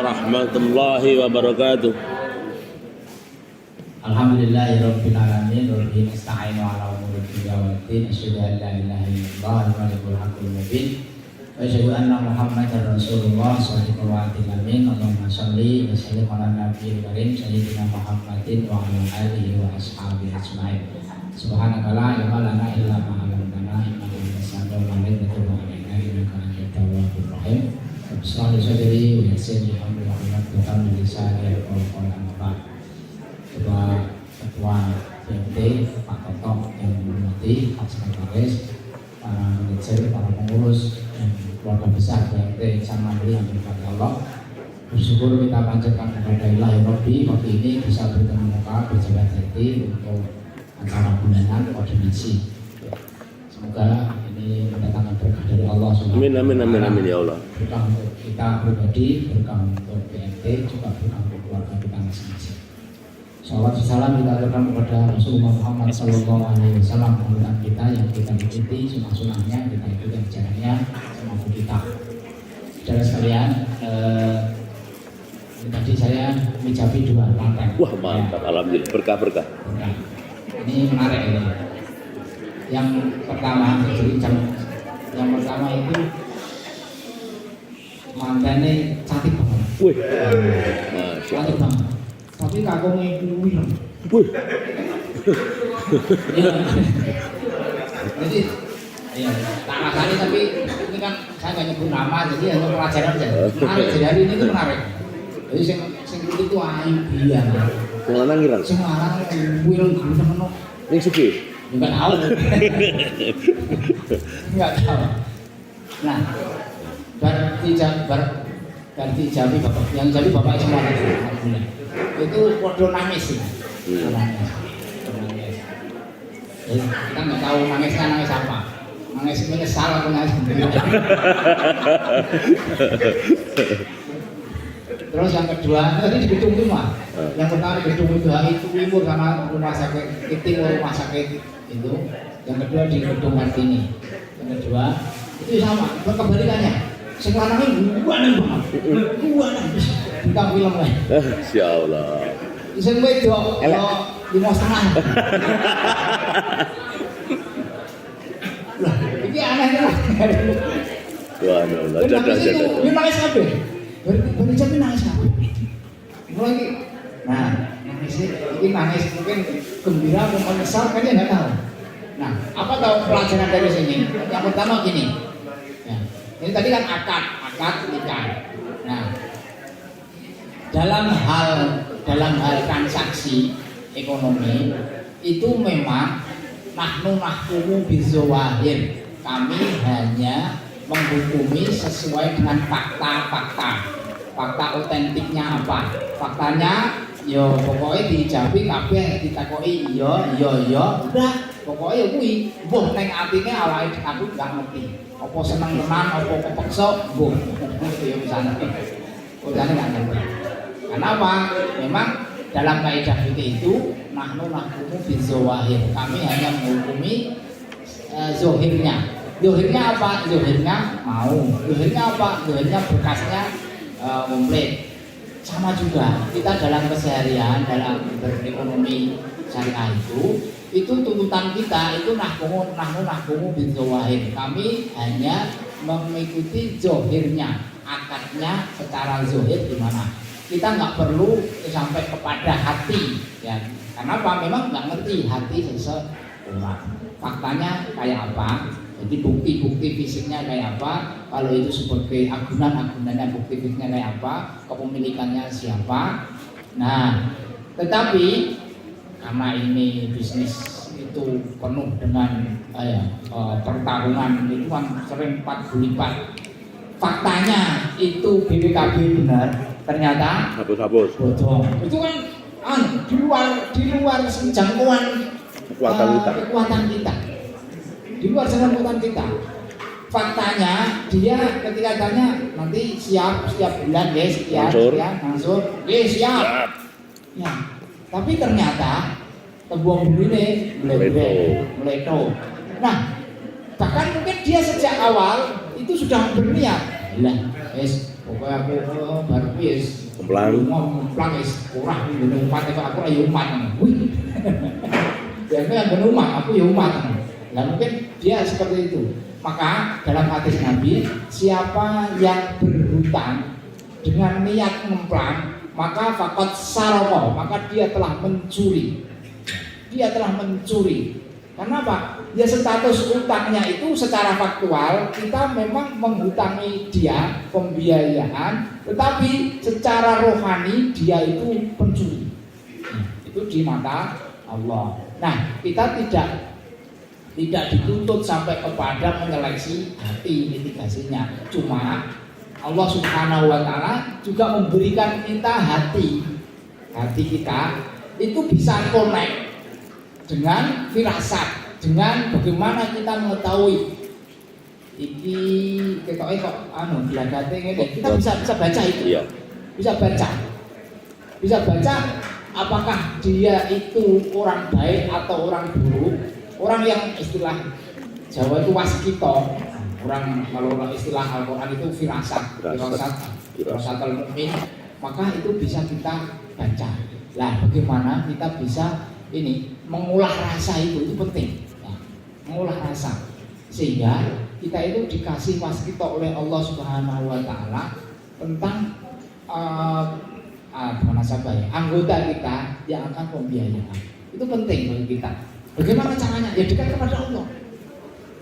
warahmatullahi wabarakatuh. Alhamdulillahirabbil alamin wa bihi nasta'inu ala umuri dunya waddin. Asyhadu an la ilaha illallah al-malikul haqqul mubin. Wa asyhadu anna Muhammadar Rasulullah shallallahhu alaihi wasallam. Allahumma shalli wa sallim ala nabiyil karim sayyidina Muhammadin wa ala alihi wa ashabihi ajmain. Subhanaka la ilma lana illa ma 'allamtana innaka antas samiul alim wa tub 'alaina innaka antat tawwabur rahim. Bismillahirrahmanirrahim. Wa yassir li amri wa hlul 'uqdatam min lisani yafqahu qawli. Ketua BMT Pak Toto yang menghormati Pak Sekretaris, para manajer, para pengurus dan keluarga besar BMT Samandri yang berkati Allah, bersyukur kita panjatkan kepada Ilahi Rabbi waktu ini bisa bertemu muka berjabat hati untuk acara bulanan koordinasi. Semoga ini mendatangkan berkah dari Allah Subhanahu wa Ta'ala. Amin ya Allah. Berkah untuk kita pribadi, berkah untuk BMT, juga berkah untuk keluarga kita masing-masing. Salawat salam kita aturkan kepada Rasulullah Muhammad Sallallahu Alaihi Wasallam, panutan kita yang kita ikuti sunnah-sunnahnya, kita ikuti ajarannya semampu kita. Saudara sekalian, tadi saya mencapai 2 lantai. Wah mantap, ya. Alhamdulillah, berkah. Ini menarik ini. Yang pertama, yang pertama itu mantannya cantik banget. Wih, cantik banget. Tapi kakungnya itu wireng. Jadi, ya, tak rasanya tapi ini kan saya nggak nyebut nama, jadi hanya pelajaran saja. Menarik, jadi hari ini itu menarik. Jadi sing itu ayu biar. Sing lanang ireng. Sing lanang wireng guru temen. Ning sugih. Enggak tahu. Enggak tahu. Nah, ganti jami bapak, yang jadi bapak semua alhamdulillah. Itu podo nangis sih. Nangis. Jadi kita nggak tahu nangisnya nangis apa. Nangis menyesal atau nangis gembira. Terus yang kedua, tadi di gedung rumah. Yang pertama di gedung itu timur sama rumah sakit, timur rumah sakit itu. Yang kedua di gedung Kartini. Yang kedua itu sama, kebalikannya. Sing lanange guaneng banget. Guaneng bukan film lah. Insyaallah. Sing wedok 5,5. Lah, iki aneh lah. Wah, no, jaga. Ini nangis kabeh. Bari jam nangis kabeh. Mulai iki. Nah, nangis mungkin gembira atau menyesal kayaknya enggak tahu. Nah, apa tahu pelajaran dari sini? Yang pertama gini. Ini tadi kan akad nikah. Nah, dalam hal transaksi ekonomi itu memang nahkumu bizawahir. Kami hanya menghukumi sesuai dengan fakta otentiknya apa. Faktanya yo pokoknya dijabi kabeh ditakoki iya udah pokoknya kuwi mbuh ning atine awake aku gak ngerti. Apa seneng tenan, apa kepeksa, mbuh. Itu ya misalnya. Urusannya nggak ngerti. Kenapa? Memang dalam kaidah fikih itu nahkumu bizawahir. Kami hanya menghukumi zohirnya. Zohirnya apa? Zohirnya mau. Zohirnya apa? Zohirnya berkasnya komplit. Sama juga kita dalam keseharian, dalam berekonomi syariah itu tuntutan kita itu nahkumu bin zawahir. Kami hanya mengikuti zohirnya, akadnya secara zohir gimana. Kita nggak perlu sampai kepada hati, ya. Karena apa? Memang nggak ngerti hati seseorang. Faktanya kayak apa? Jadi bukti fisiknya kayak apa? Kalau itu sebagai agunannya bukti fisiknya kayak apa? Kepemilikannya siapa? Nah, tetapi karena ini bisnis itu penuh dengan pertarungan itu kan sering 4 lipat. Faktanya itu BPKB benar, ternyata hapus. Bodong. Itu kan di luar jangkauan kekuatan kita. Di luar jangkauan kita. Faktanya dia ketika tanya nanti siap bulan ya sekian langsung siap. Ya. Tapi ternyata tebuang burine meleto. Nah, bahkan mungkin dia sejak awal itu sudah berniat. Lah, Pokoknya aku baru wis ngemplang wis kurang ngene umat kok aku ya umat. Wih. Biasanya yang umat, aku ya umat. Nah mungkin dia seperti itu. Maka dalam hadis Nabi, siapa yang berhutang dengan niat ngemplang, maka fakot saroko, maka dia telah mencuri. Dia telah mencuri. Karena apa? Ya status utangnya itu secara faktual kita memang menghutangi dia pembiayaan, tetapi secara rohani dia itu pencuri. Itu di mata Allah. Nah, kita tidak dituntut sampai kepada menyeleksi hati mitigasinya. Cuma Allah Subhanahu wa taala juga memberikan kita hati. Hati kita itu bisa connect dengan firasat, dengan bagaimana kita mengetahui iki ketoke kok glagate ngene. Kita bisa baca itu. Iya. Bisa baca apakah dia itu orang baik atau orang buruk. Orang yang istilah Jawa itu waskito. Orang kalau istilah Al-Qur'an itu firasat al-mu'min, maka itu bisa kita baca. Lah bagaimana kita bisa mengolah rasa itu penting. Nah, mengolah rasa sehingga kita itu dikasih waskito oleh Allah Subhanahu wa taala tentang anggota kita yang akan pembiayaan. Itu penting bagi kita. Bagaimana caranya? Ya dekat kepada Allah.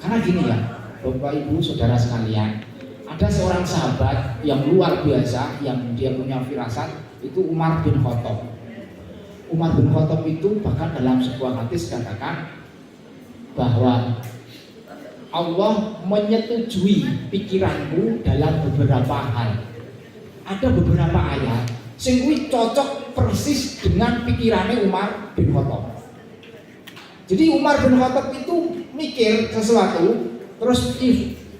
Karena gini ya, Bapak Ibu Saudara sekalian, ada seorang sahabat yang luar biasa yang dia punya firasat, itu Umar bin Khattab. Umar bin Khattab itu bahkan dalam sebuah hadis katakan bahwa Allah menyetujui pikiranku dalam beberapa hal. Ada beberapa ayat sing kuwi cocok persis dengan pikirannya Umar bin Khattab. Jadi Umar bin Khattab itu mikir sesuatu, terus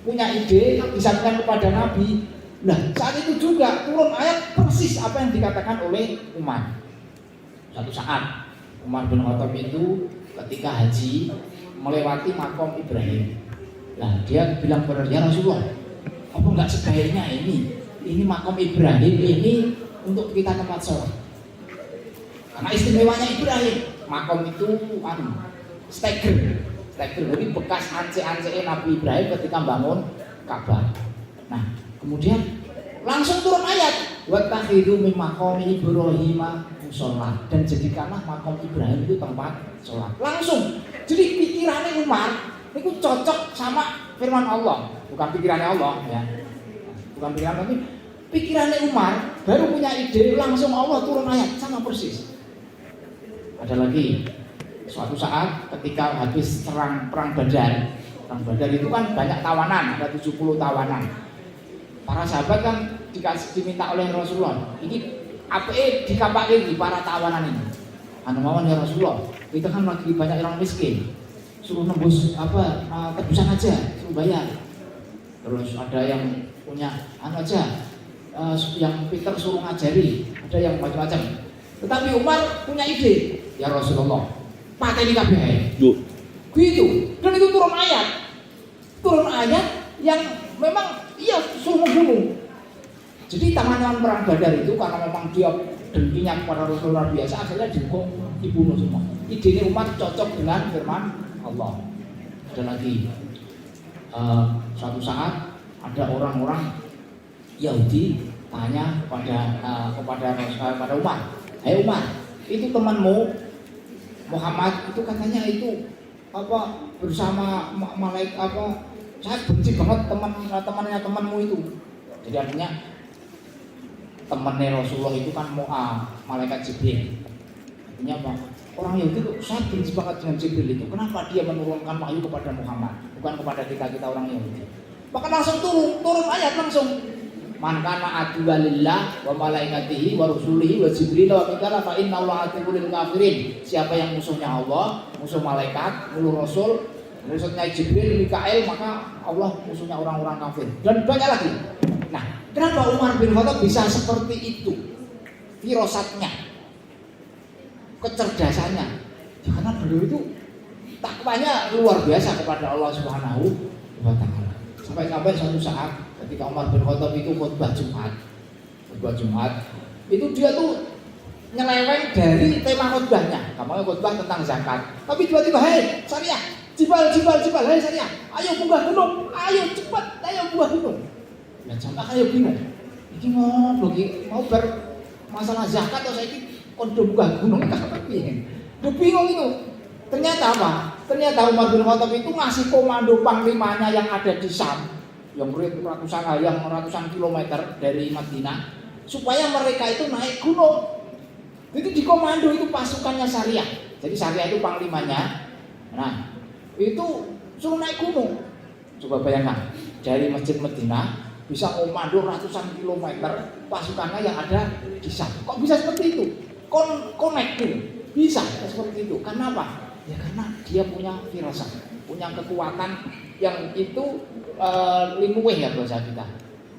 punya ide disampaikan kepada Nabi. Nah saat itu juga turun ayat persis apa yang dikatakan oleh Umar. Satu saat Umar bin Khattab itu ketika haji melewati makom Ibrahim. Nah dia bilang kepada ya Rasulullah, apa enggak sebaiknya ini makom Ibrahim ini untuk kita tempat sholat? Karena istimewanya Ibrahim, makom itu steger, jadi bekas ance-ance Nabi Ibrahim ketika bangun Ka'bah. Nah kemudian langsung turun ayat wattakhidhu min maqami Ibrahim musholla, dan jadikanlah makom Ibrahim itu tempat sholat. Langsung, jadi pikirannya Umar itu cocok sama firman Allah, bukan pikirannya Allah ya, bukan pikiran, tapi pikirannya Umar baru punya ide, langsung Allah turun ayat sama persis. Ada lagi suatu saat ketika habis perang Badar. Perang Badar itu kan banyak tawanan, ada 70 tawanan. Para sahabat kan diminta oleh Rasulullah, ini apa dikampake di para tawanan ini. Mawon ya Rasulullah, kita kan lagi banyak orang miskin, suruh nembus tebusan aja, suruh bayar. Terus ada yang punya aja, yang Peter suruh ngajari, ada yang macam-macam. Tetapi Umar punya ide, ya Rasulullah, pateni kabeh. Gitu. Dan itu turun ayat yang memang suruh membunuh. Jadi tawanan perang Badar itu karena memang dia dengkinya kepada Rasulullah biasa, akhirnya dibunuh semua. Idenya Umar cocok dengan firman Allah. Ada lagi suatu saat ada orang-orang Yahudi tanya kepada Umar, "Hai Umar, itu temanmu Muhammad itu katanya itu bersama malaikat saya benci banget temannya temanmu itu." Jadi artinya temannya Rasulullah itu kan malaikat Jibril. Artinya apa? Orang Yahudi itu saya benci banget dengan Jibril itu. Kenapa dia menurunkan wahyu kepada Muhammad, bukan kepada kita orang Yahudi? Maka langsung turun ayat langsung. Man kana aduwwa lillah wa malaikatihi wa rusulihi wa Jibril wa Mikail fa innallaha aduwwul kafirin. Siapa yang musuhnya Allah, musuh malaikat, musuh Rasul, musuhnya Jibril, Mikail, maka Allah musuhnya orang-orang kafir. Dan banyak lagi. Nah, kenapa Umar bin Khattab bisa seperti itu? Firasatnya, kecerdasannya. Ya, karena beliau itu takwanya luar biasa kepada Allah Subhanahu wa taala. Sampai suatu saat ketika Umar bin Khattab itu khutbah Jumat, itu dia tuh nyeleweng dari tema khutbahnya. Kamu khutbah tentang zakat, tapi tiba-tiba, hei Syariah, jibal, hei Syariah, ayo munggah gunung, ayo cepat, ayo munggah gunung. Ya jamaah ayo bingung. Iki ngono iki mau masalah zakat atau saya ini kondo munggah gunung tak piye. Dia bingung itu. Ternyata apa? Ternyata Umar bin Khattab itu ngasih komando panglimanya yang ada di Syam, yang ratusan kilometer dari Madinah, supaya mereka itu naik gunung. Itu di komando itu pasukannya Syariah. Jadi Syariah itu panglimanya. Nah, itu suruh naik gunung. Coba bayangkan, dari Masjid Madinah bisa komando ratusan kilometer pasukannya yang ada di Syam. Kok bisa seperti itu? Connecting. Bisa seperti itu. Karena apa? Ya karena dia punya firasat, punya kekuatan yang itu limuweh ya bahasa kita.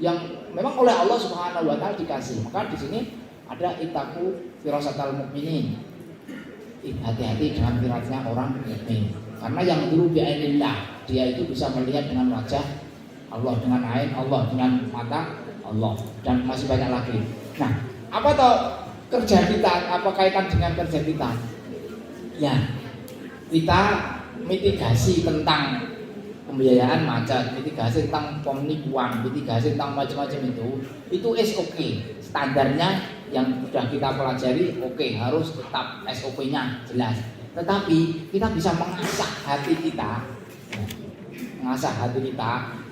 Yang memang oleh Allah Subhanahu wa taala dikasih. Maka di sini ada itaku firasatal mukminin. Hati-hati dengan firasatnya orang mukmin. Karena yang dulu bi'ainillah, dia itu bisa melihat dengan wajah Allah, dengan ain Allah, dengan mata Allah, dan masih banyak lagi. Nah, apa toh kerja kita? Apa kaitan dengan kerja kita? Ya, kita mitigasi tentang pembiayaan macet, mitigasi tentang penipuan, mitigasi tentang macam-macam itu SOP standarnya yang sudah kita pelajari. Oke, harus tetap SOP-nya jelas. Tetapi kita bisa mengasah hati kita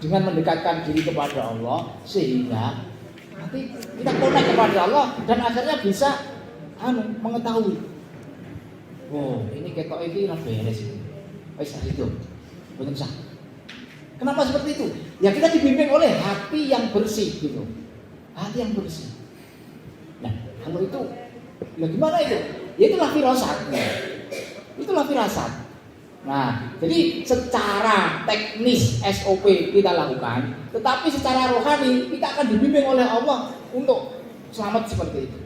dengan mendekatkan diri kepada Allah, sehingga nanti kita connect kepada Allah dan akhirnya bisa mengetahui, oh ini ketok ini beres, wis hidup, betul sah. Kenapa seperti itu? Ya kita dibimbing oleh hati yang bersih gitu, hati yang bersih. Nah kalau itu, ya gimana itu? Ya itulah firasat. Itulah firasat. Nah, jadi secara teknis SOP kita lakukan, tetapi secara rohani kita akan dibimbing oleh Allah untuk selamat seperti itu.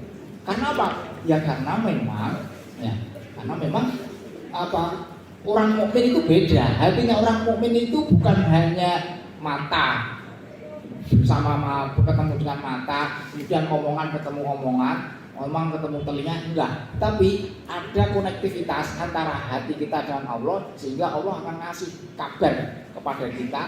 Karena apa? Ya karena memang orang mukmin itu beda. Hatinya orang mukmin itu bukan hanya mata bersama ketemu dengan mata, kemudian omongan ketemu omongan, ngomong ketemu telinga, enggak. Tapi ada konektivitas antara hati kita dengan Allah, sehingga Allah akan ngasih kabar kepada kita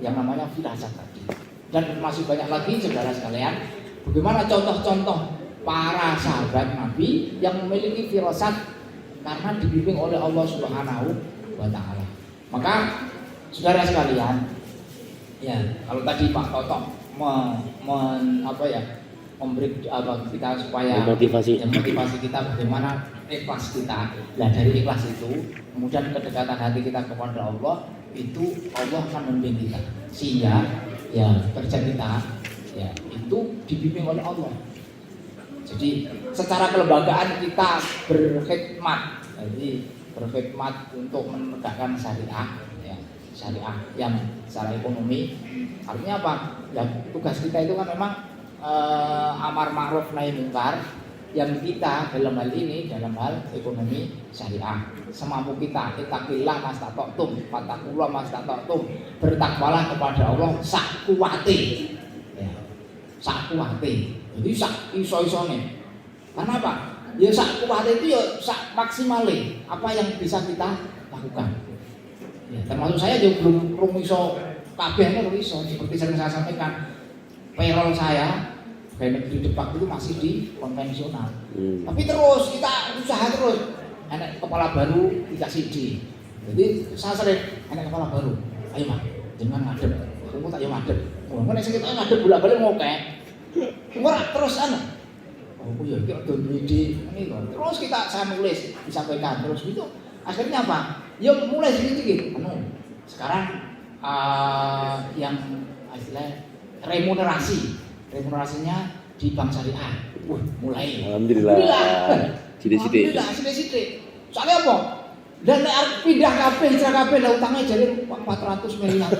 yang namanya firasat tadi. Dan masih banyak lagi saudara sekalian, bagaimana contoh-contoh para sahabat Nabi yang memiliki firasat karena dibimbing oleh Allah Subhanahu wa taala. Maka saudara sekalian, ya kalau tadi Pak Toto memberi kita supaya motivasi kita bagaimana ikhlas kita. Nah dari ikhlas itu kemudian kedekatan hati kita kepada Allah, itu Allah akan membimbing kita, sehingga ya kerja kita ya itu dibimbing oleh Allah. Jadi secara kelembagaan kita berkhidmat, untuk menegakkan syariah, ya, syariah yang secara ekonomi. Artinya apa? Ya tugas kita itu kan memang amar ma'ruf nahi mungkar, yang kita dalam hal ini dalam hal ekonomi syariah semampu kita. Ittaqillah mastata'tum, fattaqullah mastata'tum, bertakwalah kepada Allah sak kuwate, ya, sak kuwate. Jadi sak iso-isone. Karena apa? Ya sak kuwate itu ya sak maksimale apa yang bisa kita lakukan. Ya, termasuk saya juga belum iso kabeh belum iso. Seperti sering saya sampaikan, payroll saya pegawai negeri Depak itu masih di konvensional. Tapi terus kita usaha terus. Anak kepala baru dikasih ide. Jadi saya sering anak kepala baru, ayo Mak, jangan ngadep. Kamu tak yo ngadep. Oh, nek sing kita ngadep bolak-balik ngokek. Ora terus oh ya iki ada ide ini loh. Terus saya nulis disampaikan terus gitu. Akhirnya apa? Ya mulai sedikit. Sekarang yang istilah remunerasinya di bank syariah. Mulai. Alhamdulillah. Sithik. Soalnya apa? Dan nek pindah kabeh, hijrah kabeh lah utangnya jadi 400 miliar.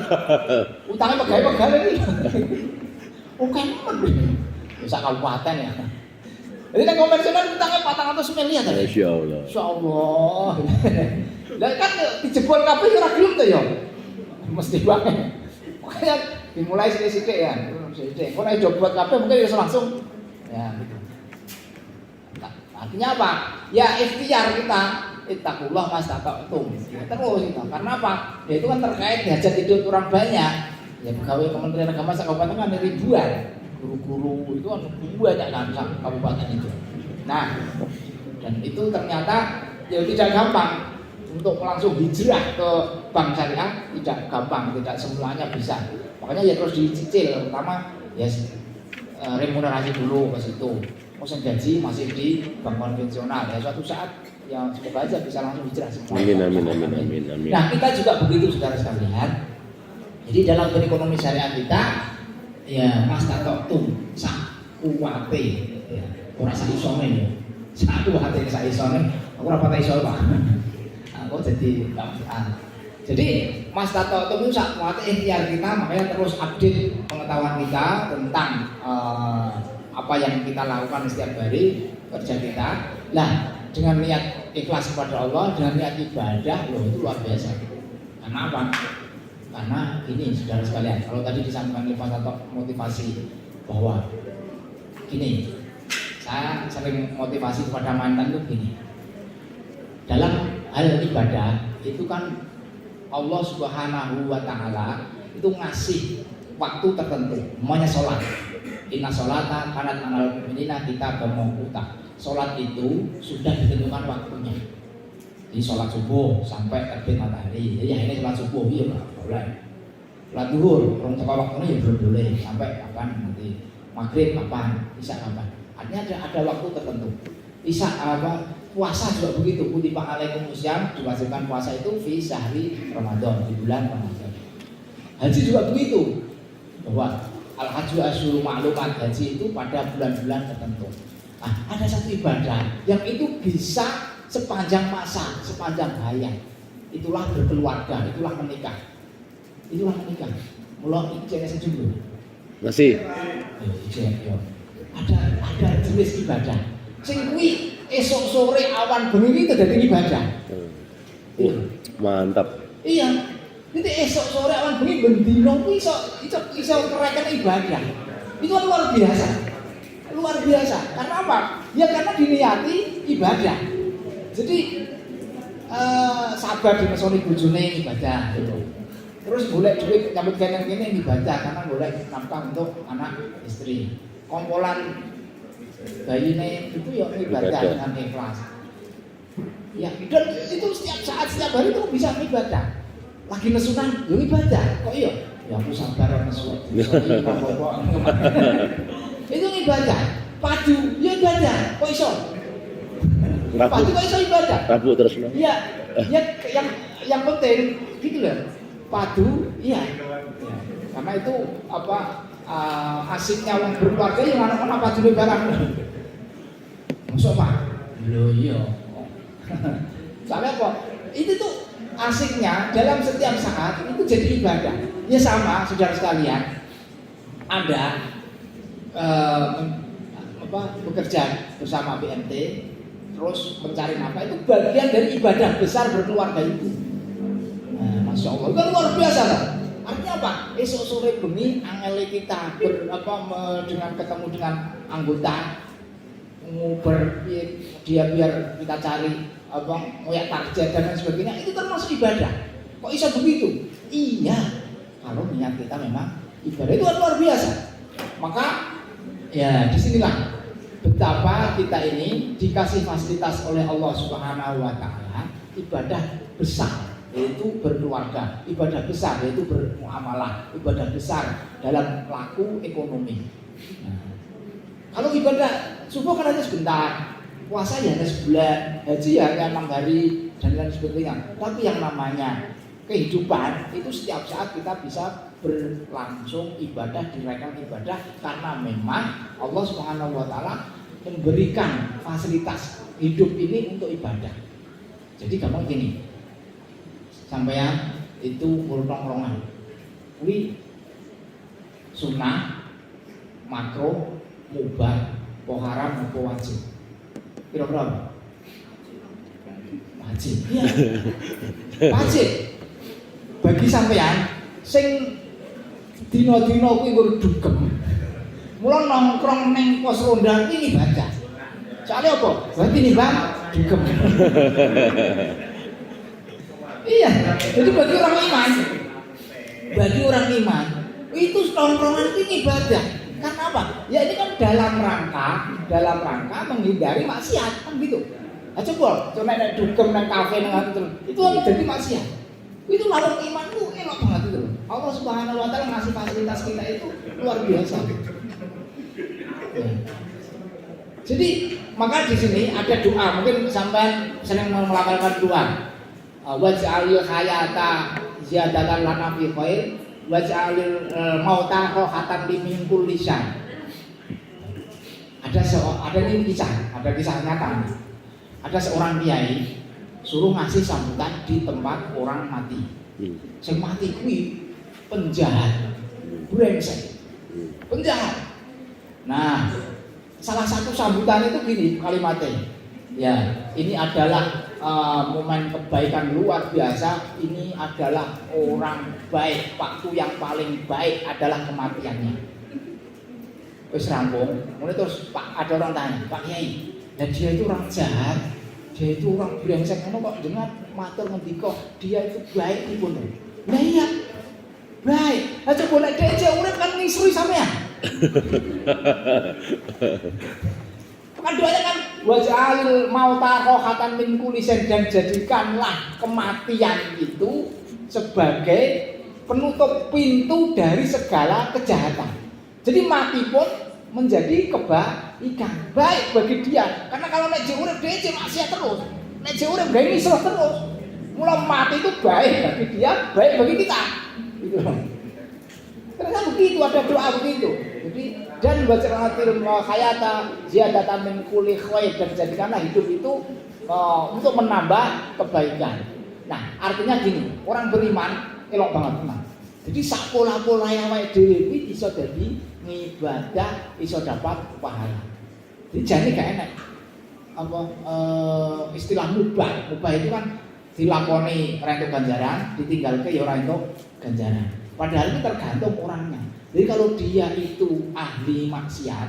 Utangnya pegawai iki. Oke, bisa kabupaten ya. Jadi nek konvensional utangnya 400 miliar tadi. Masyaallah. Masyaallah. Lah kan dijebol kabeh ora gelem to ya. Mesti banget. Makanya dimulai sithik-sithik ya. Sithik. Kok nek buat kabeh mungkin bisa langsung. Ya gitu. Artinya apa? Ya ikhtiar kita, ittaqullah mastata'tum. Ya, terus itu. Karena apa? Ya itu kan terkait hajat hidup orang banyak. Ya pegawai Kementerian Agama kabupaten kan ribuan. Guru-guru itu kan banyak kan kabupaten itu. Nah, dan itu ternyata ya tidak gampang untuk langsung hijrah ke bank syariah, tidak gampang, tidak semuanya bisa. Makanya ya terus dicicil, terutama ya remunerasi dulu ke situ. Musim gaji masih di bank konvensional. Ya suatu saat ya semoga aja bisa langsung hijrah semua. Amin. Nah kita juga begitu saudara sekalian. Jadi dalam berekonomi syariah kita ya mas tatok sak kuwate ya ora sak isone ya. Sak kuwate sak isone aku ora pati iso Pak. Aku jadi jadi mas tatok itu sak kuwate ikhtiar kita, makanya terus update pengetahuan kita tentang apa yang kita lakukan setiap hari kerja kita. Nah, dengan niat ikhlas kepada Allah, dengan niat ibadah, loh itu luar biasa. Karena apa? Karena ini saudara sekalian, kalau tadi disampaikan oleh Pak Tato motivasi bahwa gini, saya sering motivasi kepada mantan itu gini. Dalam hal ibadah itu kan Allah Subhanahu wa taala itu ngasih waktu tertentu, namanya sholat. Inna sholata kanat anal mu'minina kita bermukuta. Sholat itu sudah ditentukan waktunya. Jadi sholat subuh sampai terbit matahari. Jadi ini sholat subuh, iya boleh. Sholat duhur, orang cakap waktunya ya belum boleh. Sampai kapan nanti? Maghrib kapan? Isya kapan? Artinya ada waktu tertentu. Isya apa? Puasa juga begitu. Kutiba alaikumusiyam, diwajibkan puasa itu fi syahri Ramadan, di bulan Ramadan. Haji juga begitu. Bahwa al-hajju asyhurul ma'lumat, haji itu pada bulan-bulan tertentu. Nah, ada satu ibadah yang itu bisa sepanjang masa, sepanjang hayat. Itulah berkeluarga, itulah menikah. Itulah menikah. Mula ijek sejumlah. Masih. Ada jenis ibadah. Sing kuwi esok sore awan bengi itu dadi ibadah. Mantap. Iya. Jadi esok sore awan bengi bendino kuwi iso kereken ibadah. Itu kan luar biasa. Luar biasa. Karena apa? Ya karena diniati ibadah. Jadi sabar dimesoni bojone ibadah gitu. Terus golek duit nyambut gawe kene ibadah karena golek nafkah untuk anak istri. Kompolan bayine itu ya ibadah dengan ikhlas. Ya, dan itu setiap saat setiap hari itu bisa ibadah. Lagi nesunan, yo ibadah. Kok iya? Ya aku sabar nesu. Itu ibadah. Padu, ya ibadah. Kok iso? Padu kok iso ibadah? Rabu terus. Iya. Ya yang penting gitu loh. Padu, iya. Ya. Karena itu apa asiknya orang berkeluarga yang anak-anak padu barang. Masuk Pak? Loh iya. Soalnya kok itu tuh asiknya dalam setiap saat itu jadi ibadah. Ya sama saudara sekalian. Anda bekerja bersama BMT terus mencari nafkah itu bagian dari ibadah besar berkeluarga itu. Nah, Masya Allah, itu luar biasa kan? Artinya apa? Esok sore bengi angel kita dengan ketemu dengan anggota dia biar kita cari ngoyak target dan lain sebagainya, itu termasuk ibadah. Kok bisa begitu? Iya, kalau niat kita memang ibadah itu kan luar biasa. Maka ya disinilah betapa kita ini dikasih fasilitas oleh Allah Subhanahu wa taala ibadah besar yaitu berkeluarga, ibadah besar yaitu bermuamalah, ibadah besar dalam laku ekonomi. Nah, kalau ibadah subuh kan hanya sebentar, puasa ya hanya sebulan, haji ya hanya 6 hari dan lain sebagainya. Tapi yang namanya kehidupan itu setiap saat kita bisa berlangsung ibadah, dirayakan ibadah karena memang Allah Subhanahu wa taala memberikan fasilitas hidup ini untuk ibadah. Jadi gampang gini. Sampeyan itu urut-urutan. Kuwi sunnah, makro, mubah, haram, wajib. Kira-kira wajib. Iya. Wajib. Bagi sampeyan sing Dina-dina kuwi nggur dugem. Mula nongkrong ning pos ronda iki baca. Soalnya apa? Berarti nih bang, dugem. Iya, jadi bagi orang iman itu nongkrongan itu ibadah. Karena apa? Ya ini kan dalam rangka menghindari maksiat kan gitu. Nah, coba nek dugem nang kafe nang terus itu kan jadi maksiat. Itu lawan iman tuh enak banget itu. Allah Subhanahu wa taala ngasih fasilitas kita itu luar biasa. Ya. Jadi maka di sini ada doa, mungkin sampai sering melafalkan doa. Waj'alil hayata ziyadatan lana fi khair waj'alil mauta rohatan min kulli syarr. Ada kisah nyata. Ada seorang kiai suruh ngasih sambutan di tempat orang mati. Sing mati kuwi penjahat. Brengsek. Penjahat. Nah, salah satu sambutan itu gini kalimatnya. Ya, ini adalah momen kebaikan luar biasa. Ini adalah orang baik. Waktu yang paling baik adalah kematiannya. Wis rampung. Mulai terus ada orang tanya, Pak Kiai, dan dia itu orang jahat, dia itu orang brengsek. Kok dengar matur ngendika dia itu baik iku lho. Lah iya. Baik. Lah coba nek dhek urip kan ngisui sampean. Kan doanya kan waj'alil mauta rohatan min kulli syai, dan jadikanlah kematian itu sebagai penutup pintu dari segala kejahatan. Jadi mati pun menjadi kebaikan, baik bagi dia. Karena kalau nek urip dhewe maksiat terus, nek urip gawe misruh terus. Mula mati itu baik bagi dia, baik bagi kita. Gitu. Ternyata begitu, ada doa begitu. Jadi dan waj'alil hayata ziyadatan min kulli khair, dan jadikanlah hidup itu untuk menambah kebaikan. Nah, artinya gini, orang beriman elok banget teman. Jadi sak pola-pola yang awake dhewe iki iso dadi ngibadah, iso dapat pahala. Jadi jane gak enak. Apa istilah mubah. Mubah itu kan dilakoni ora entuk ganjaran, ditinggalke ya ora entuk ganjaran. Padahal itu tergantung orangnya. Jadi kalau dia itu ahli maksiat,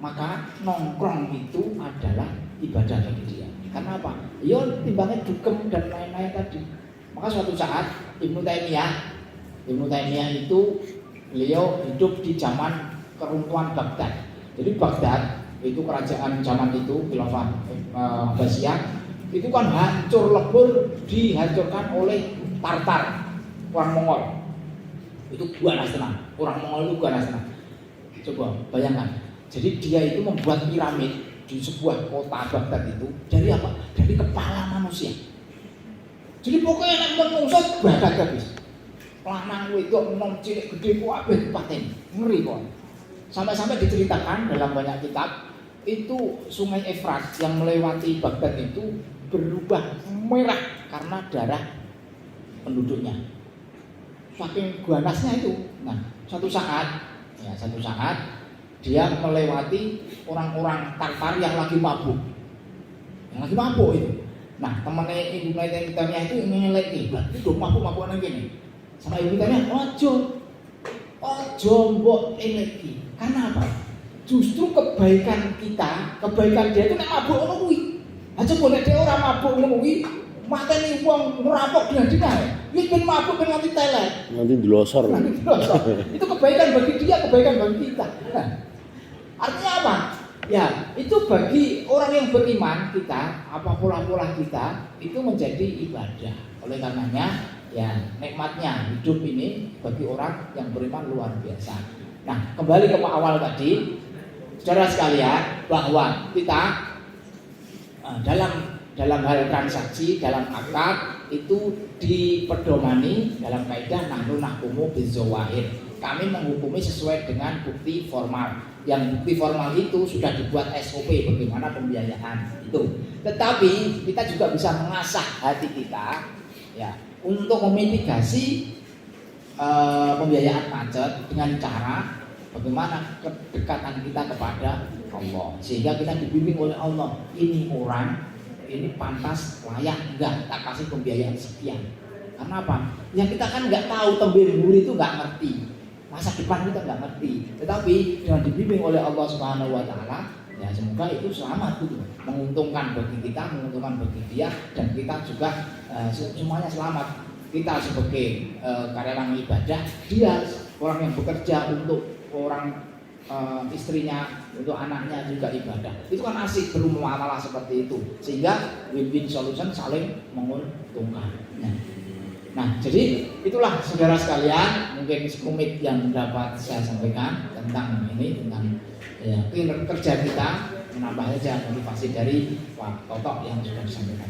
maka nongkrong itu adalah ibadah bagi dia. Karena apa? Ya timbangnya dugem dan lain-lain tadi. Maka suatu saat Ibnu Taimiyah itu beliau hidup di zaman keruntuhan Baghdad. Jadi Baghdad itu kerajaan zaman itu khilafah Abbasiyah itu kan hancur lebur, dihancurkan oleh Tartar, orang Mongol. Itu ganas tenang. Orang Mongol itu ganas tenang. Coba bayangkan. Jadi dia itu membuat piramid di sebuah kota Baghdad itu dari apa? Dari kepala manusia. Jadi pokoknya nek menungso bakat habis. Lanang wedok enom cilik gede kabeh dipaten. Ngeri kok. Sampai-sampai diceritakan dalam banyak kitab itu Sungai Efrat yang melewati Baghdad itu berubah merah karena darah penduduknya. Saking ganasnya itu. Nah, satu saat dia melewati orang-orang Tartar yang lagi mabuk. Itu. Nah, temannya Ibu Taimiyah itu ngeleki, itu mabuk nang kene. Sama Ibu Taimiyah, ojo mbok eleki. Karena apa? Justru kebaikan kita, kebaikan dia itu nek mabuk ngono kuwi. Aja boleh dia ora mabuk ngono kuwi, mateni wong ngerampok dina-dina. Iki ben mabuk ben nganti teler. Nanti dilosor. Itu kebaikan bagi dia, kebaikan bagi kita. Nah, artinya apa? Ya, itu bagi orang yang beriman kita, apa pola-pola kita itu menjadi ibadah. Oleh karenanya, ya nikmatnya hidup ini bagi orang yang beriman luar biasa. Nah, kembali ke awal tadi, saudara sekalian, bahwa kita dalam hal transaksi, dalam akad itu dipedomani dalam kaidah nahnu nahkumu bizawahir. Kami menghukumi sesuai dengan bukti formal. Yang bukti formal itu sudah dibuat SOP bagaimana pembiayaan itu. Tetapi kita juga bisa mengasah hati kita ya untuk memitigasi pembiayaan macet dengan cara bagaimana kedekatan kita kepada Allah, sehingga kita dibimbing oleh Allah. Ini orang ini pantas, layak enggak tak kasih pembiayaan sekian. Karena apa? Yang kita kan enggak tahu, tembem buri itu enggak ngerti. masa depan kita nggak ngerti. Tetapi dengan dibimbing oleh Allah Subhanahu Wa Taala, ya semoga itu selamat gitu, menguntungkan bagi kita, menguntungkan bagi dia, dan kita juga semuanya selamat. Kita sebagai karyawan ibadah, dia orang yang bekerja untuk orang istrinya, untuk anaknya juga ibadah. Itu kan asik bermuamalah seperti itu, sehingga win-win solution, saling menguntungkan. Nah, jadi itulah saudara sekalian, mungkin sekumit yang dapat saya sampaikan tentang ini, tentang kerja kita, menambah saja motivasi dari Pak Toto yang sudah disampaikan.